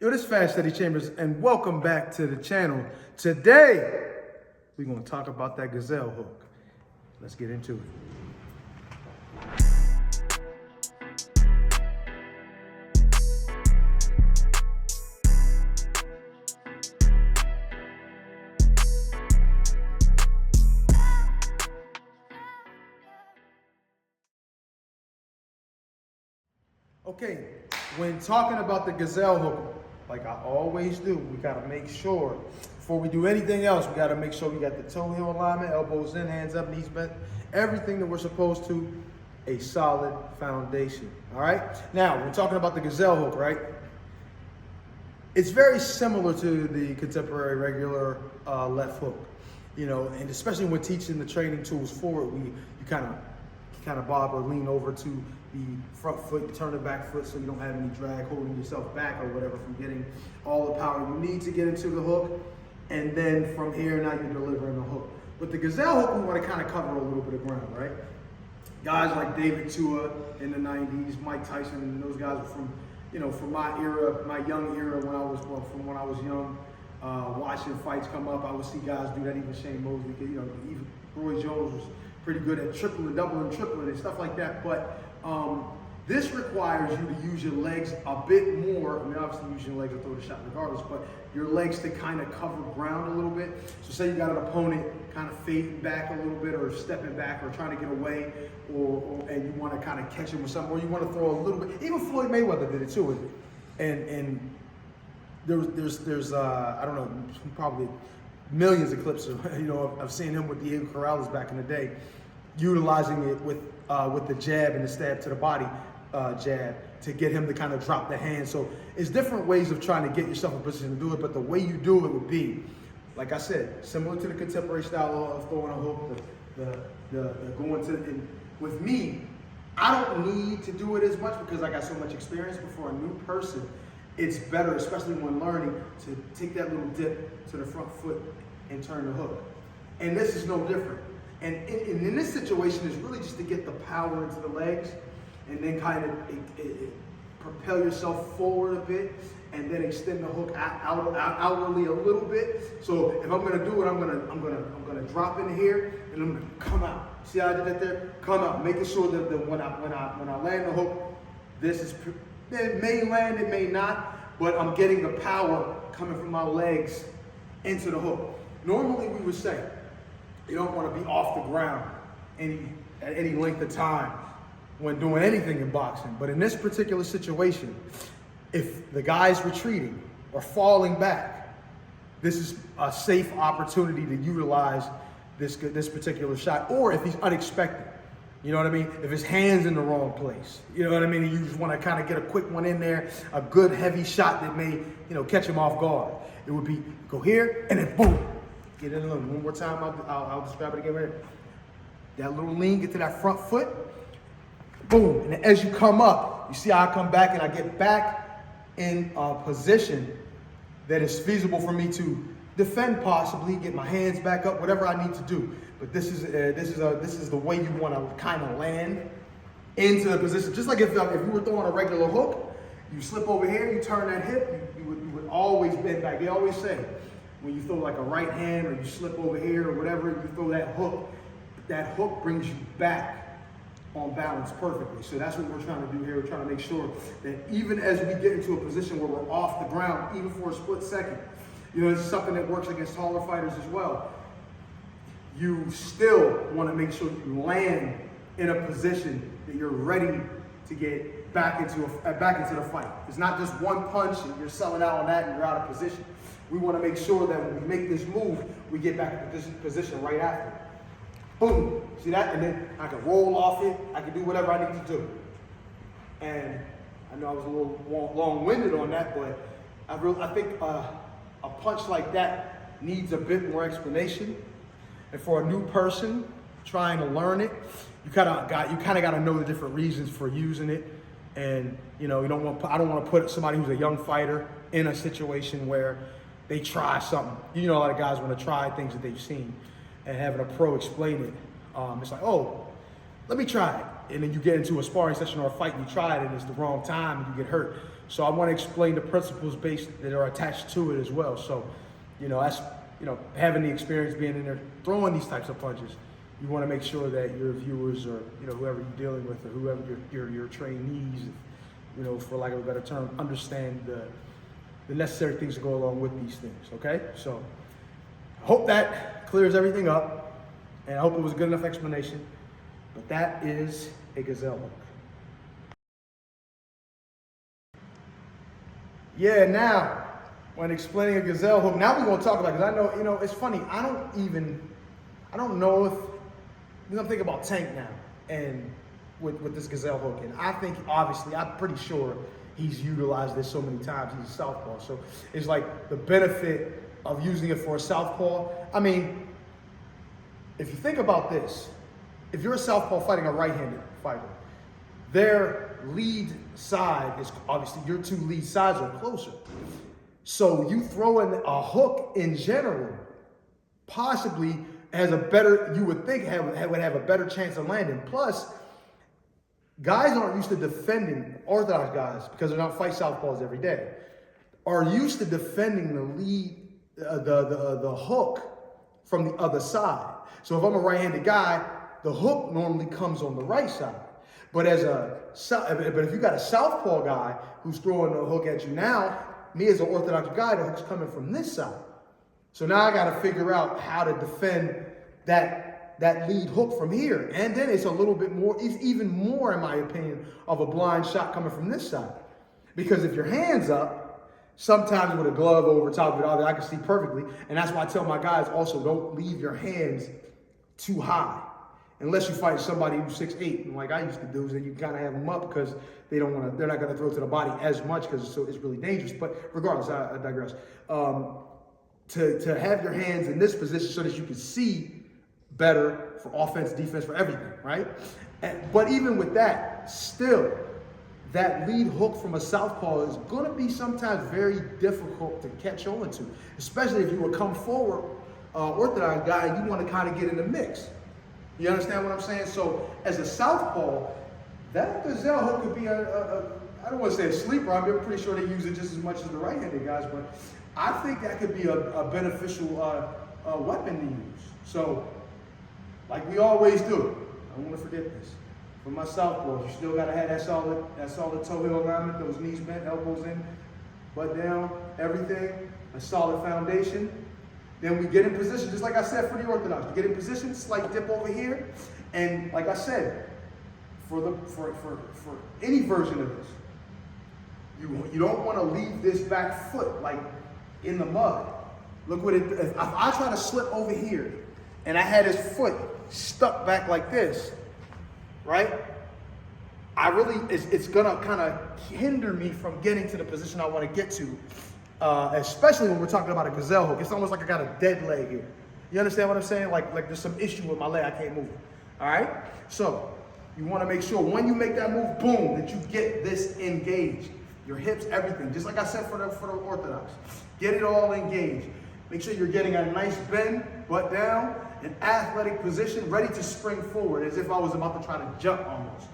Yo, this is Fast Steady Chambers, and welcome back to the channel. Today, we're going to talk about that Gazelle hook. Let's get into it. Okay, when talking about the Gazelle hook, like I always do, we gotta make sure, before we do anything else, we gotta make sure we got the toe heel alignment, elbows in, hands up, knees bent, everything that we're supposed to, a solid foundation, all right? Now, we're talking about the Gazelle hook, right? It's very similar to the contemporary regular left hook, you know, and especially when teaching the training tools for it, you kind of bob or lean over to the front foot, turn the back foot so you don't have any drag holding yourself back or whatever from getting all the power you need to get into the hook. And then from here, now you're delivering the hook. With the Gazelle hook, we want to kind of cover a little bit of ground, right? Guys like David Tua in the 90s, Mike Tyson, and those guys are from, you know, from my era, my young era from when I was young, watching fights come up. I would see guys do that, even Shane Mosley, you know, even Roy Jones was pretty good at tripling, doubling, tripling, and stuff like that. But this requires you to use your legs a bit more. I mean, obviously use your legs to throw the shot regardless, but your legs to kind of cover ground a little bit. So say you got an opponent kind of fading back a little bit or stepping back or trying to get away and you want to kind of catch him with something, or you want to throw a little bit. Even Floyd Mayweather did it too. And there's I don't know, probably millions of clips of, you know, I've seen him with Diego Corrales back in the day, utilizing it with the jab and the stab to the body jab to get him to kind of drop the hand. So it's different ways of trying to get yourself in position to do it, but the way you do it would be, like I said, similar to the contemporary style of throwing a hook, the going to, and with me, I don't need to do it as much because I got so much experience, but for a new person, it's better, especially when learning, to take that little dip to the front foot and turn the hook. And this is no different. And in this situation, it's really just to get the power into the legs and then kind of propel yourself forward a bit and then extend the hook outwardly a little bit. So if I'm gonna do it, I'm gonna drop in here and I'm gonna come out. See how I did that there? Come out, making sure that when I land the hook, it may land, it may not, but I'm getting the power coming from my legs into the hook. Normally we would say, you don't want to be off the ground at any length of time when doing anything in boxing. But in this particular situation, if the guy's retreating or falling back, this is a safe opportunity to utilize this particular shot. Or if he's unexpected, you know what I mean? If his hand's in the wrong place, you know what I mean? You just want to kind of get a quick one in there, a good heavy shot that may, you know, catch him off guard. It would be go here and then boom. Get in a little. One more time, I'll describe it again. Right. That little lean, get to that front foot, boom. And then as you come up, you see how I come back and I get back in a position that is feasible for me to defend, possibly get my hands back up, whatever I need to do. But this is the way you want to kind of land into the position. Just like if you were throwing a regular hook, you slip over here, you turn that hip, you would always bend back. They always say, when you throw like a right hand or you slip over here or whatever, you throw that hook brings you back on balance perfectly. So that's what we're trying to do here. We're trying to make sure that even as we get into a position where we're off the ground, even for a split second, you know, it's something that works against taller fighters as well. You still want to make sure you land in a position that you're ready to get back into the fight. It's not just one punch and you're selling out on that and you're out of position. We want to make sure that when we make this move, we get back in position right after. Boom. See that? And then I can roll off it. I can do whatever I need to do. And I know I was a little long-winded on that, but I think a punch like that needs a bit more explanation. And for a new person trying to learn it, you kind of got to know the different reasons for using it. And you know, I don't want to put somebody who's a young fighter in a situation where they try something. You know, a lot of guys want to try things that they've seen, and having a pro explain it, it's like, oh, let me try it. And then you get into a sparring session or a fight and you try it and it's the wrong time and you get hurt. So I want to explain the principles based that are attached to it as well. So, that's, having the experience being in there, throwing these types of punches, you want to make sure that your viewers or, whoever you're dealing with or whoever your trainees, for lack of a better term, understand the necessary things to go along with these things, okay? So I hope that clears everything up, and I hope it was a good enough explanation, but that is a Gazelle hook. Yeah, now, when explaining a Gazelle hook, now we're going to talk about it, because I know, it's funny, I don't know if, I'm thinking about Tank now, and with this Gazelle hook, and I think, obviously, I'm pretty sure he's utilized this so many times, he's a Southpaw, so it's like the benefit of using it for a Southpaw. I mean, if you think about this, if you're a Southpaw fighting a right-handed fighter, their lead side is, obviously, your two lead sides are closer. So you throw in a hook in general, possibly has a better, you would think would have a better chance of landing. Plus, guys aren't used to defending, Orthodox guys, because they don't fight Southpaws every day, are used to defending the lead, the hook from the other side. So if I'm a right-handed guy, the hook normally comes on the right side. But if you got a Southpaw guy who's throwing the hook at you now, me as an Orthodox guy, the hook's coming from this side. So now I got to figure out how to defend that lead hook from here. And then it's a little bit more, it's even more, in my opinion, of a blind shot coming from this side. Because if your hand's up, sometimes with a glove over top of it, I can see perfectly. And that's why I tell my guys also, don't leave your hands too high. Unless you fight somebody who's 6'8", like I used to do, then you kind of have them up because they're not going to throw to the body as much because it's really dangerous. But regardless, I digress. To have your hands in this position so that you can see better for offense, defense, for everything, right? But even with that, still, that lead hook from a Southpaw is going to be sometimes very difficult to catch on to, especially if you would come forward, Orthodox guy, and you want to kind of get in the mix. You understand what I'm saying? So as a Southpaw, that Gazelle hook could be I don't want to say a sleeper. I'm pretty sure they use it just as much as the right-handed guys, but I think that could be a beneficial weapon to use. So, like we always do, I don't want to forget this. For my Southpaws, you still got to have that solid toe heel alignment, those knees bent, elbows in, butt down, everything, a solid foundation. Then we get in position, just like I said for the Orthodox. We get in position, slight dip over here, and like I said, for any version of this, you don't want to leave this back foot like in the mud. Look what it. If I try to slip over here, and I had his foot stuck back like this, right? It's gonna kind of hinder me from getting to the position I want to get to. Especially when we're talking about a Gazelle hook. It's almost like I got a dead leg here. You understand what I'm saying? Like there's some issue with my leg, I can't move it. All right? So you want to make sure when you make that move, boom, that you get this engaged. Your hips, everything. Just like I said for the Orthodox. Get it all engaged. Make sure you're getting a nice bend, butt down, an athletic position, ready to spring forward, as if I was about to try to jump almost.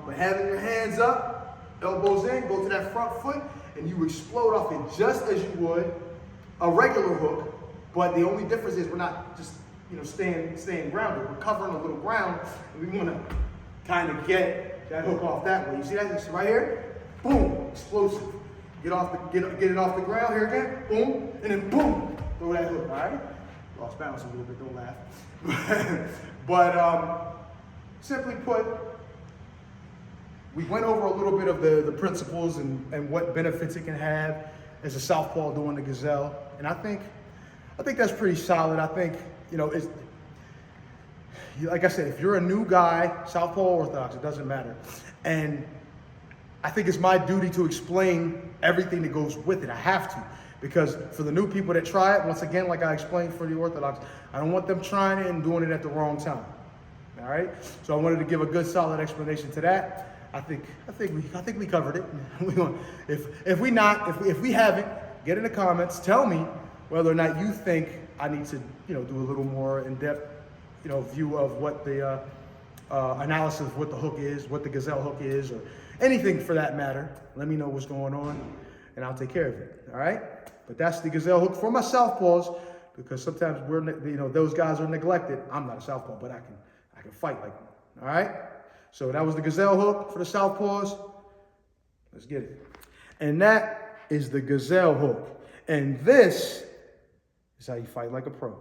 But having your hands up, elbows in, go to that front foot, and you explode off it just as you would a regular hook, but the only difference is we're not just staying grounded. We're covering a little ground, and we want to kind of get that hook off that way. You see that? You see right here? Boom, explosive. Get it off the ground here again. Boom, and then boom, throw that hook. All right? Lost balance a little bit. Don't laugh. But simply put, we went over a little bit of the principles and what benefits it can have as a Southpaw doing the Gazelle. And I think that's pretty solid. I think, it's, like I said, if you're a new guy, Southpaw or Orthodox, it doesn't matter. And I think it's my duty to explain everything that goes with it. I have to. Because for the new people that try it, once again, like I explained for the Orthodox, I don't want them trying it and doing it at the wrong time. All right? So I wanted to give a good, solid explanation to that. I think we covered it. If we haven't, get in the comments. Tell me whether or not you think I need to, do a little more in-depth, view of what the analysis of what the hook is, what the Gazelle hook is, or anything for that matter, let me know what's going on, and I'll take care of it. All right? But that's the Gazelle hook for my southpaws, because sometimes those guys are neglected. I'm not a southpaw, but I can fight like one. All right? So that was the Gazelle hook for the southpaws. Let's get it. And that is the Gazelle hook. And this is how you fight like a pro.